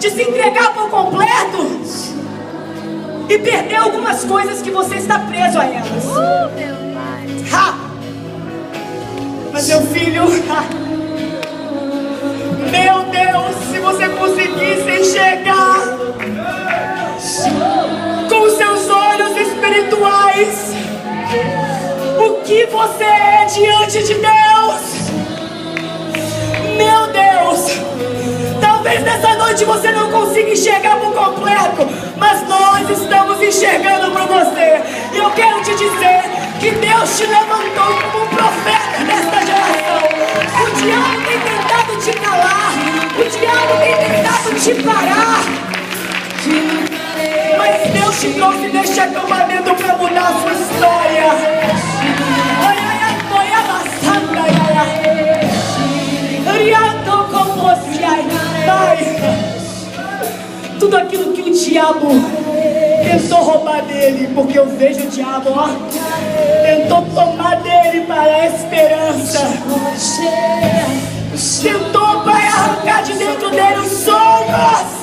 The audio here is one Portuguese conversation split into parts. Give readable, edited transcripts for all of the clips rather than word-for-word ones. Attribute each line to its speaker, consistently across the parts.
Speaker 1: de se entregar por completo e perder algumas coisas que você está preso a elas. Mas meu filho, meu Deus, se você conseguisse enxergar com os seus olhos espirituais o que você é diante de Deus, meu Deus, talvez nessa noite você não consiga enxergar por completo, mas nós estamos enxergando por você. E eu quero te dizer que Deus te levantou como um profeta nesta geração. O diabo tem tentado te calar, o diabo tem tentado te parar, mas Deus te trouxe neste acampamento para mudar a sua história. Pai, tudo aquilo que o diabo tentou roubar dele, porque eu vejo o diabo, ó, tentou tomar dele para a esperança, tentou para arrancar de dentro dele os sonhos.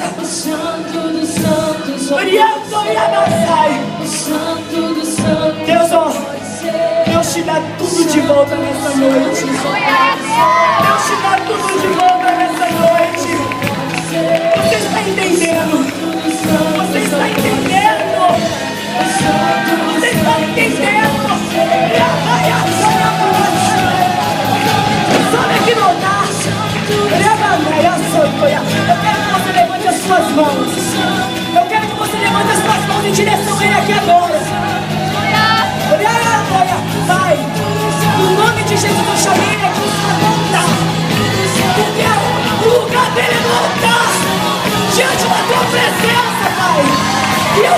Speaker 1: Deus, ó, Deus te dá tudo de volta nessa noite. Deus te dá tudo de volta nessa noite. Você está entendendo? Você está entendendo? Você está entendendo? Sobe aqui no altar. Eu quero que você levante as suas mãos. Eu quero que você levante as suas mãos em direção a Ele aqui agora. Pai, no nome de Jesus eu chamei Ele aqui para voltar, porque o lugar dele é voltar diante da tua presença, Pai. E eu